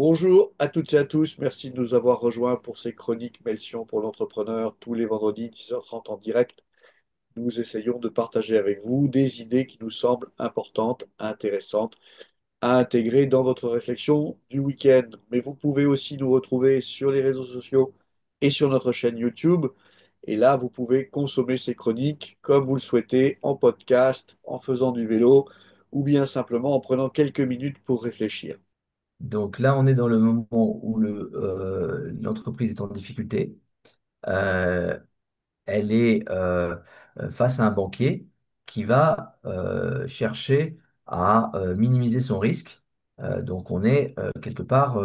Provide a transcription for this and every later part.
Bonjour à toutes et à tous, merci de nous avoir rejoints pour ces chroniques Melchior pour l'entrepreneur tous les vendredis 10h30 en direct. Nous essayons de partager avec vous des idées qui nous semblent importantes, intéressantes à intégrer dans votre réflexion du week-end. Mais vous pouvez aussi nous retrouver sur les réseaux sociaux et sur notre chaîne YouTube. Et là, vous pouvez consommer ces chroniques comme vous le souhaitez, en podcast, en faisant du vélo ou bien simplement en prenant quelques minutes pour réfléchir. Donc là, on est dans le moment où l'entreprise est en difficulté. Euh, Elle est face à un banquier qui va chercher à minimiser son risque. Donc on est quelque part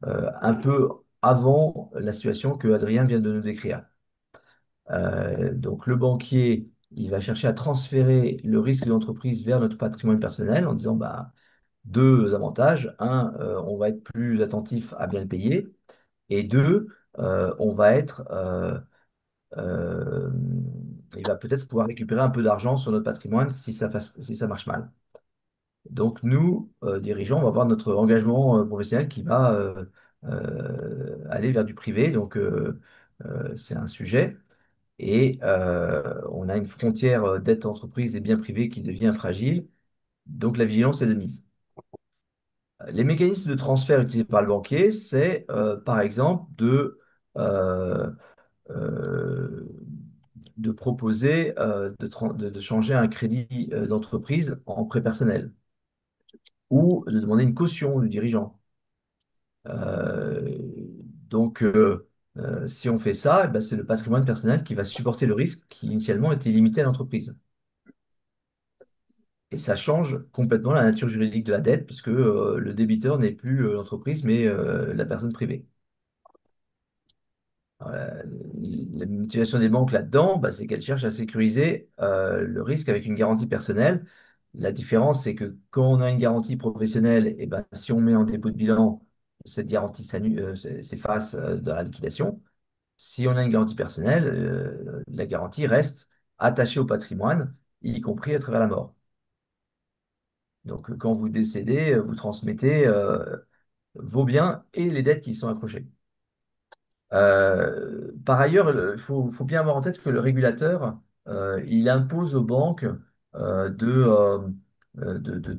un peu avant la situation que Adrien vient de nous décrire. Donc le banquier, il va chercher à transférer le risque de l'entreprise vers notre patrimoine personnel en disant, bah, deux avantages. Un, on va être plus attentif à bien le payer. Et deux, on va être, euh, il va peut-être pouvoir récupérer un peu d'argent sur notre patrimoine si ça marche mal. Donc nous, dirigeants, on va avoir notre engagement professionnel qui va aller vers du privé. Donc c'est un sujet. Et on a une frontière dette entreprise et bien privé qui devient fragile. Donc la vigilance est de mise. Les mécanismes de transfert utilisés par le banquier, c'est par exemple euh, euh, de proposer de changer un crédit d'entreprise en prêt personnel ou de demander une caution du dirigeant. Euh, donc, si on fait ça, eh ben, c'est le patrimoine personnel qui va supporter le risque qui initialement était limité à l'entreprise. Et ça change complètement la nature juridique de la dette, puisque le débiteur n'est plus l'entreprise, mais la personne privée. La motivation des banques là-dedans, bah, c'est qu'elles cherchent à sécuriser le risque avec une garantie personnelle. La différence, c'est que quand on a une garantie professionnelle, et ben, si on met en dépôt de bilan, cette garantie s'efface dans la liquidation. Si on a une garantie personnelle, la garantie reste attachée au patrimoine, y compris à travers la mort. Donc, quand vous décédez, vous transmettez vos biens et les dettes qui y sont accrochées. Par ailleurs, faut bien avoir en tête que le régulateur, il impose aux banques de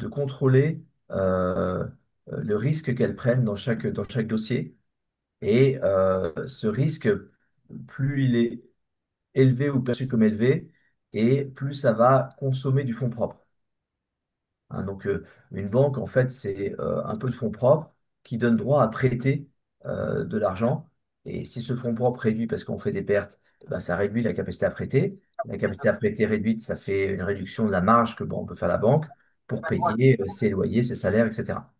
contrôler le risque qu'elles prennent dans chaque dossier. Et ce risque, plus il est élevé ou perçu comme élevé, et plus ça va consommer du fonds propre. Hein, donc, une banque, en fait, c'est un peu de fonds propres qui donne droit à prêter de l'argent. Et si ce fonds propre réduit parce qu'on fait des pertes, eh ben, ça réduit la capacité à prêter. La capacité à prêter réduite, ça fait une réduction de la marge que bon, on peut faire la banque pour payer ses loyers, ses salaires, etc.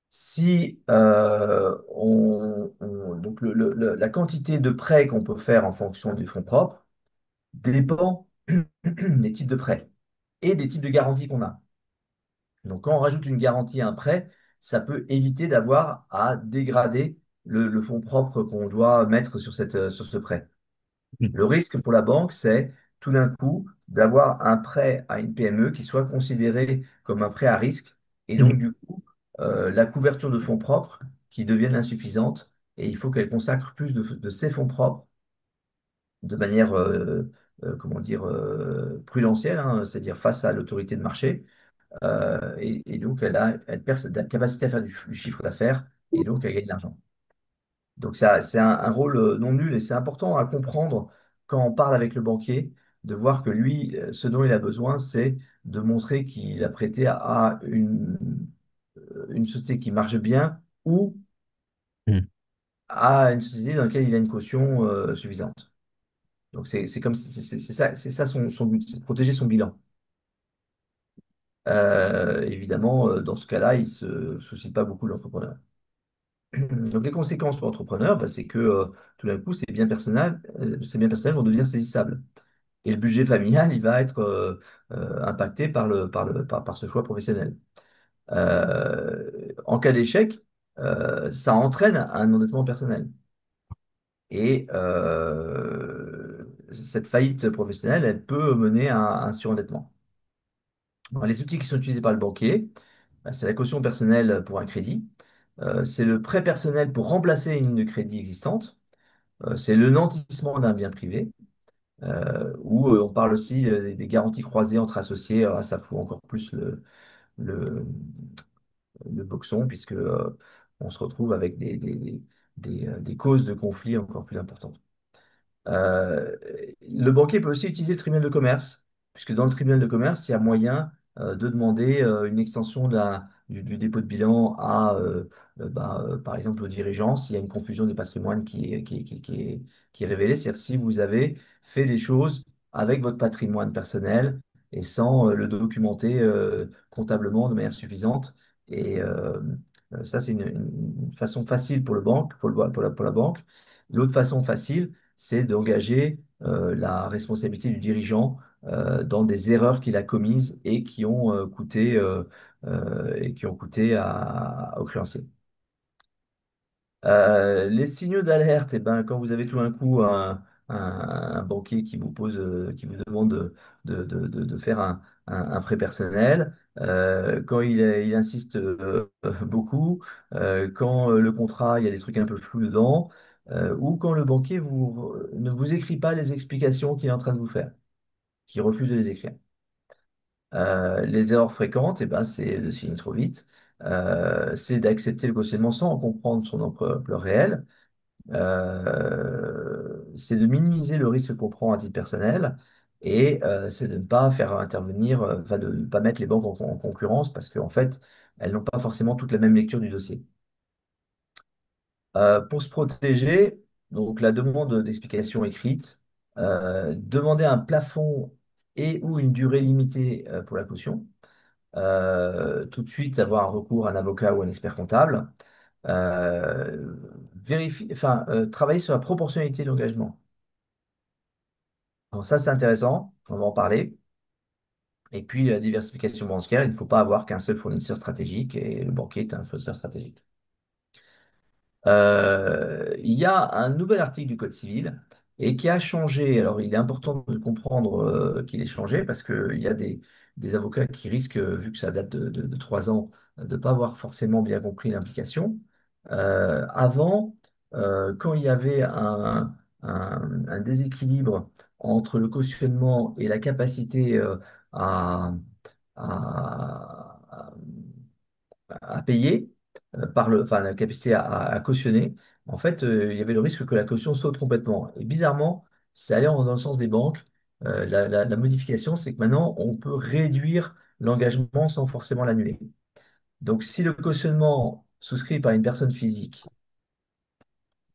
Si donc la quantité de prêts qu'on peut faire en fonction du fonds propre dépend des types de prêts et des types de garanties qu'on a. Donc, quand on rajoute une garantie à un prêt, ça peut éviter d'avoir à dégrader le fonds propre qu'on doit mettre sur ce prêt. Le risque pour la banque, c'est tout d'un coup d'avoir un prêt à une PME qui soit considéré comme un prêt à risque et donc du coup la couverture de fonds propres qui devienne insuffisante et il faut qu'elle consacre plus de ses fonds propres de manière comment dire prudentielle, hein, c'est-à-dire face à l'autorité de marché et donc, elle perd sa capacité à faire du chiffre d'affaires et donc elle gagne de l'argent. Donc, c'est un rôle non nul et c'est important à comprendre quand on parle avec le banquier, de voir que lui, ce dont il a besoin, c'est de montrer qu'il a prêté à une société qui marche bien ou Hmm. à une société dans laquelle il a une caution suffisante. Donc, c'est comme c'est ça son but, c'est de protéger son bilan. Évidemment, dans ce cas-là, il ne se soucie pas beaucoup de l'entrepreneur. Donc les conséquences pour l'entrepreneur, bah, c'est que tout d'un coup, ces biens personnels vont devenir saisissables. Et le budget familial, il va être impacté par ce choix professionnel. En cas d'échec, ça entraîne un endettement personnel. Et cette faillite professionnelle, elle peut mener à un surendettement. Bon, les outils qui sont utilisés par le banquier, bah, c'est la caution personnelle pour un crédit. C'est le prêt personnel pour remplacer une ligne de crédit existante. C'est le nantissement d'un bien privé. Ou on parle aussi des garanties croisées entre associés. Alors là, ça fout encore plus le, le boxon, puisque on se retrouve avec des causes de conflit encore plus importantes. Euh, le banquier peut aussi utiliser le tribunal de commerce, puisque dans le tribunal de commerce, il y a moyen de demander une extension du dépôt de bilan par exemple, aux dirigeants, s'il y a une confusion des patrimoines qui est révélée, c'est-à-dire si vous avez fait des choses avec votre patrimoine personnel et sans le documenter comptablement de manière suffisante. Et ça, c'est une façon facile pour le banque, pour la banque. L'autre façon facile, c'est d'engager la responsabilité du dirigeant dans des erreurs qu'il a commises et qui ont coûté aux créanciers. Les signaux d'alerte, eh ben, quand vous avez tout d'un coup un banquier qui vous demande de faire un prêt personnel, quand il insiste beaucoup, quand le contrat, il y a des trucs un peu flous dedans, ou quand le banquier ne vous écrit pas les explications qu'il est en train de vous faire, qui refuse de les écrire. Les erreurs fréquentes, eh ben, c'est de signer trop vite, c'est d'accepter le cautionnement sans en comprendre son ampleur réelle, c'est de minimiser le risque qu'on prend à titre personnel et c'est de ne pas faire intervenir, enfin de ne pas mettre les banques en concurrence parce qu'en fait, elles n'ont pas forcément toute la même lecture du dossier. Pour se protéger, donc la demande d'explication écrite, demander un plafond et ou une durée limitée pour la caution, tout de suite avoir un recours à un avocat ou un expert comptable, travailler sur la proportionnalité de l'engagement. Donc ça, c'est intéressant, on va en parler. Et puis, la diversification bancaire, il ne faut pas avoir qu'un seul fournisseur stratégique et le banquier est un fournisseur stratégique. Il y a un nouvel article du Code civil et qui a changé. Alors, il est important de comprendre qu'il ait changé parce qu'il y a des avocats qui risquent, vu que ça date de 3 ans, de ne pas avoir forcément bien compris l'implication. Avant, quand il y avait un déséquilibre entre le cautionnement et la capacité à, à, à payer enfin, la capacité à cautionner, en fait, il y avait le risque que la caution saute complètement. Et bizarrement, ça allait dans le sens des banques. La modification, c'est que maintenant, on peut réduire l'engagement sans forcément l'annuler. Donc, si le cautionnement souscrit par une personne physique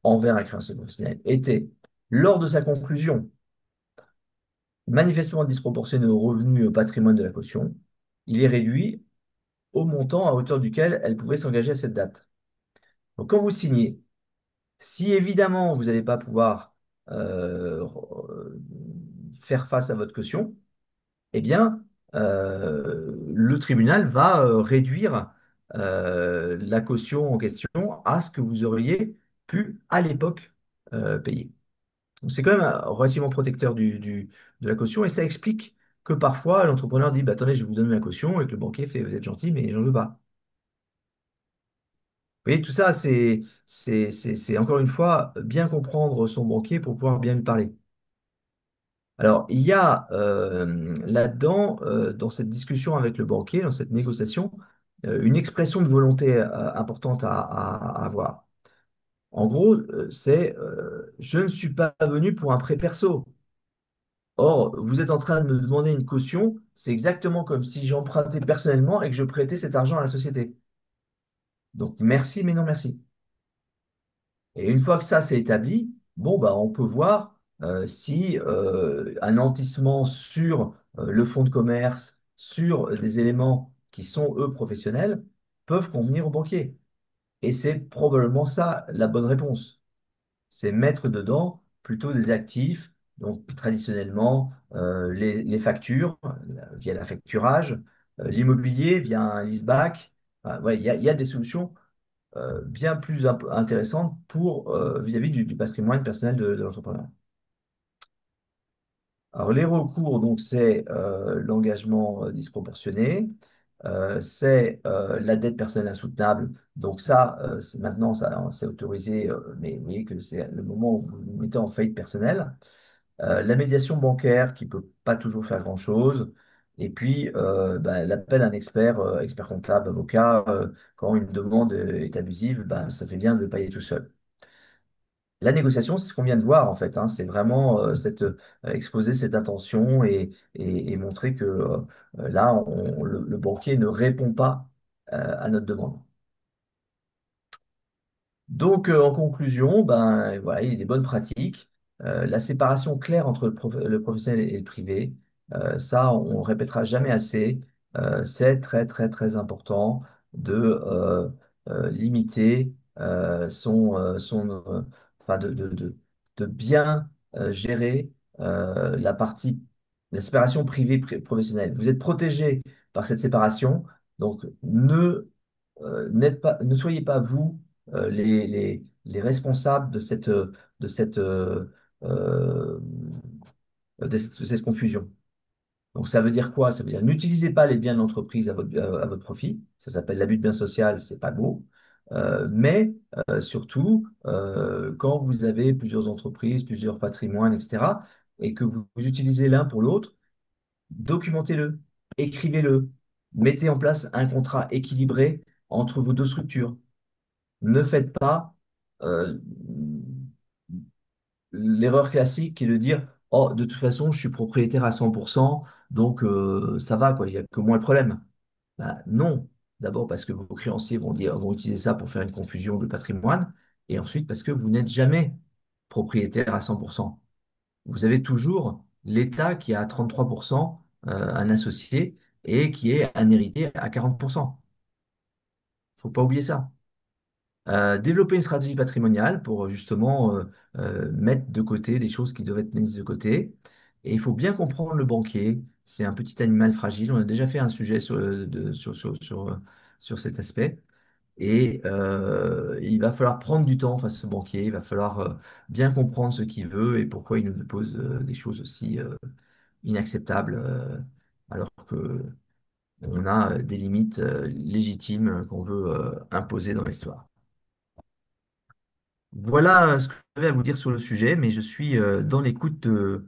envers un créancier professionnel était, lors de sa conclusion, manifestement disproportionné au revenu et au patrimoine de la caution, il est réduit au montant à hauteur duquel elle pouvait s'engager à cette date. Donc, quand vous signez, si évidemment vous n'allez pas pouvoir faire face à votre caution, eh bien, le tribunal va réduire la caution en question à ce que vous auriez pu à l'époque payer. Donc c'est quand même relativement protecteur de la caution et ça explique que parfois l'entrepreneur dit bah, attendez, je vais vous donner ma caution et que le banquier fait vous êtes gentil, mais j'en veux pas. Vous voyez, tout ça, c'est encore une fois bien comprendre son banquier pour pouvoir bien lui parler. Alors, il y a là-dedans, dans cette discussion avec le banquier, dans cette négociation, une expression de volonté importante à avoir. En gros, c'est je ne suis pas venu pour un prêt perso. Or, vous êtes en train de me demander une caution, c'est exactement comme si j'empruntais personnellement et que je prêtais cet argent à la société. Donc, merci, mais non merci. Et une fois que ça s'est établi, bon, bah, on peut voir si un nantissement sur le fonds de commerce, sur des éléments qui sont, eux, professionnels, peuvent convenir au banquier. Et c'est probablement ça la bonne réponse. C'est mettre dedans plutôt des actifs, donc traditionnellement les factures via l'affacturage, l'immobilier via un leaseback. Enfin, ouais, il y a des solutions bien plus intéressante pour vis-à-vis du patrimoine personnel de l'entrepreneur. Alors, les recours, donc, c'est l'engagement disproportionné. c'est la dette personnelle insoutenable. Donc ça, maintenant, ça, c'est autorisé, mais vous voyez que c'est le moment où vous vous mettez en faillite personnelle. La médiation bancaire qui peut pas toujours faire grand-chose. Et puis, bah, l'appel à un expert, expert comptable, avocat, quand une demande est abusive, bah, ça fait bien de le payer tout seul. La négociation, c'est ce qu'on vient de voir en fait, hein. C'est vraiment exposer cette intention et montrer que là, le banquier ne répond pas à notre demande. Donc, en conclusion, ben, voilà, il y a des bonnes pratiques. La séparation claire entre le professionnel et le privé, ça, on ne répétera jamais assez. C'est très, très, très important de limiter enfin, de bien gérer la partie, la séparation privée-professionnelle. Vous êtes protégé par cette séparation, donc ne soyez pas vous les responsables de cette, euh, de cette confusion. Donc ça veut dire quoi? Ça veut dire n'utilisez pas les biens de l'entreprise à votre profit. Ça s'appelle l'abus de biens social, c'est pas beau. Mais surtout, quand vous avez plusieurs entreprises, plusieurs patrimoines, etc., et que vous utilisez l'un pour l'autre, documentez-le, écrivez-le, mettez en place un contrat équilibré entre vos deux structures. Ne faites pas euh, l'erreur classique qui est de dire, oh, de toute façon, je suis propriétaire à 100%, donc ça va, quoi, il n'y a que moi le problème. Bah, non. D'abord parce que vos créanciers vont utiliser ça pour faire une confusion de patrimoine, et ensuite parce que vous n'êtes jamais propriétaire à 100%. Vous avez toujours l'État qui a à 33% un associé et qui est un héritier à 40%. Faut pas oublier ça. Développer une stratégie patrimoniale pour justement mettre de côté les choses qui doivent être mises de côté. Et il faut bien comprendre le banquier. C'est un petit animal fragile. On a déjà fait un sujet sur cet aspect. Et il va falloir prendre du temps face à ce banquier. Il va falloir bien comprendre ce qu'il veut et pourquoi il nous pose des choses aussi inacceptables, alors que on a des limites légitimes qu'on veut imposer dans l'histoire. Voilà ce que j'avais à vous dire sur le sujet, mais je suis dans l'écoute de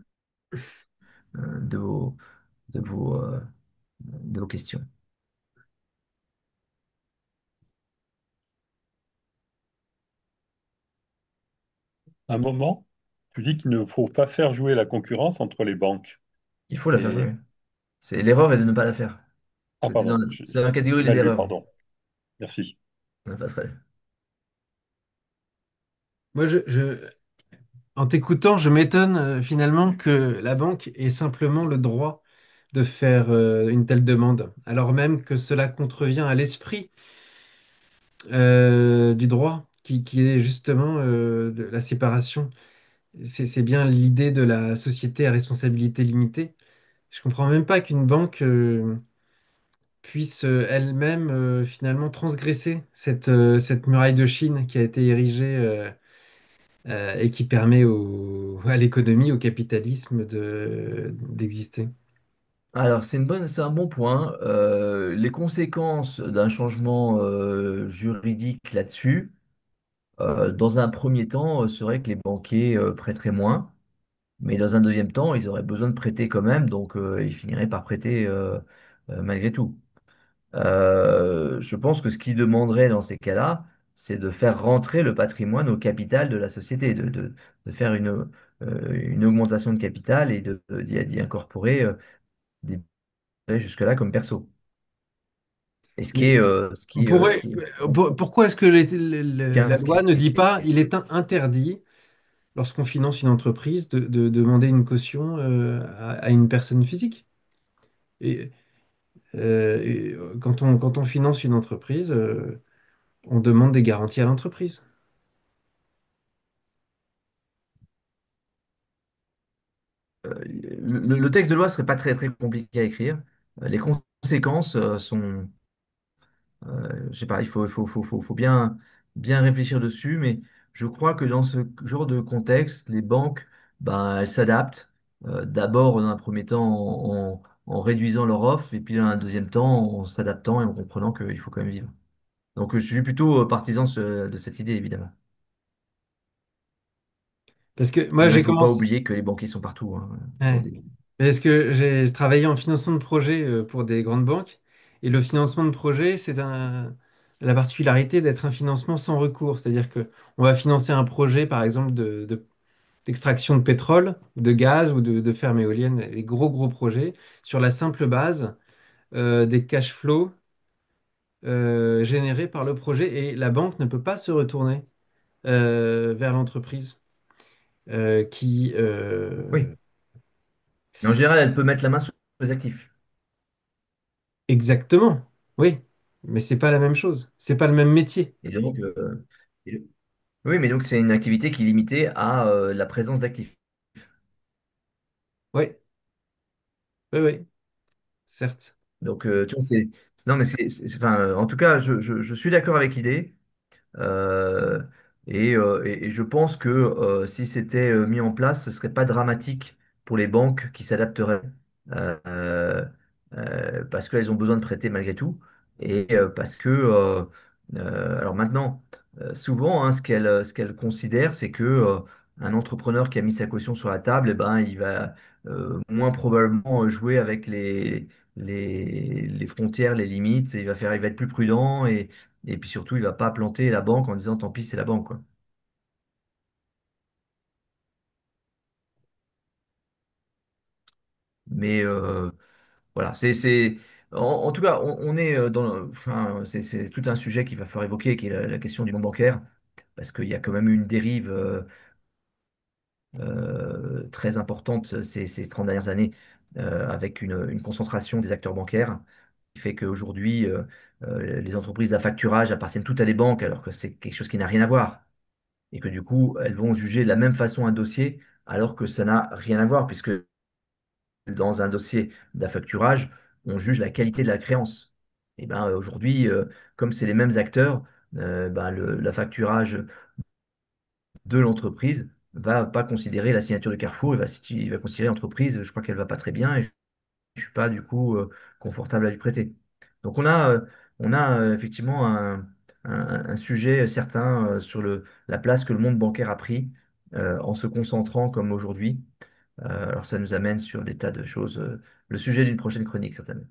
vos, de vos, de vos questions. À un moment, tu dis qu'il ne faut pas faire jouer la concurrence entre les banques. Il faut la faire Et jouer. C'est l'erreur est de ne pas la faire. ah pardon, C'est dans la catégorie j'ai mal des lu, erreurs. pardon. Merci. Pas de problème. Moi, en t'écoutant, je m'étonne finalement que la banque ait simplement le droit de faire une telle demande, alors même que cela contrevient à l'esprit du droit, qui est justement de la séparation. C'est bien l'idée de la société à responsabilité limitée. Je comprends même pas qu'une banque puisse elle-même finalement transgresser cette muraille de Chine qui a été érigée et qui permet à l'économie, au capitalisme d'exister. Alors, c'est un bon point. Les conséquences d'un changement juridique là-dessus, dans un premier temps, serait que les banquiers prêteraient moins, mais dans un deuxième temps, ils auraient besoin de prêter quand même, donc ils finiraient par prêter malgré tout. Je pense que ce qu'il demanderait dans ces cas-là, c'est de faire rentrer le patrimoine au capital de la société, de faire une augmentation de capital et d'y incorporer des jusque-là comme perso. Et Mais ce qui est pourquoi est-ce que bien, la loi ne dit pas il est interdit, lorsqu'on finance une entreprise, de demander une caution à une personne physique? Et, quand on finance une entreprise, on demande des garanties à l'entreprise. le texte de loi serait pas très très compliqué à écrire. Les conséquences sont je sais pas, faut bien réfléchir dessus, mais je crois que dans ce genre de contexte, les banques, ben, elles s'adaptent. D'abord, dans un premier temps, en réduisant leur offre, et puis dans un deuxième temps, en s'adaptant et en comprenant qu'il faut quand même vivre. Donc je suis plutôt partisan de cette idée, évidemment. Parce que moi, Mais il ne j'ai faut pas commencé. oublier que les banquiers sont partout, hein. Sur Ouais. Parce que j'ai travaillé en financement de projet pour des grandes banques. Et le financement de projet, la particularité d'être un financement sans recours. C'est-à-dire que on va financer un projet, par exemple, d'extraction de pétrole, de gaz ou de ferme éolienne, les gros gros projets, sur la simple base des cash flows générés par le projet. Et la banque ne peut pas se retourner vers l'entreprise qui... Oui, mais en général, elle peut mettre la main sur les actifs. Exactement, oui. Mais c'est pas la même chose. C'est pas le même métier. Et donc, oui, mais donc c'est une activité qui est limitée à la présence d'actifs. Oui, oui, oui, certes. Donc, tu vois, non, mais enfin, en tout cas, je suis d'accord avec l'idée. Euh, et je pense que si c'était mis en place, ce serait pas dramatique pour les banques qui s'adapteraient euh, euh, parce qu'elles ont besoin de prêter malgré tout. Et parce que, alors maintenant, souvent, hein, ce qu'elles considèrent, c'est que un entrepreneur qui a mis sa caution sur la table, eh ben, il va moins probablement jouer avec les frontières, les limites. Il va être plus prudent et puis surtout, il va pas planter la banque en disant tant pis, c'est la banque, quoi. Mais voilà, en tout cas, on est enfin, c'est tout un sujet qu'il va falloir évoquer, qui est la question du monde bancaire, parce qu'il y a quand même eu une dérive très importante ces 30 dernières années, avec une concentration des acteurs bancaires, qui fait qu'aujourd'hui, les entreprises d'affacturage appartiennent toutes à des banques, alors que c'est quelque chose qui n'a rien à voir. Et que du coup, elles vont juger de la même façon un dossier, alors que ça n'a rien à voir, puisque dans un dossier d'affacturage, on juge la qualité de la créance. Et ben aujourd'hui, comme c'est les mêmes acteurs, ben, l'affacturage de l'entreprise va pas considérer la signature de Carrefour, il va considérer l'entreprise, je crois qu'elle va pas très bien et je suis pas du coup confortable à lui prêter. Donc on a effectivement un sujet certain sur la place que le monde bancaire a pris en se concentrant comme aujourd'hui. Alors ça nous amène sur des tas de choses. Le sujet d'une prochaine chronique, certainement.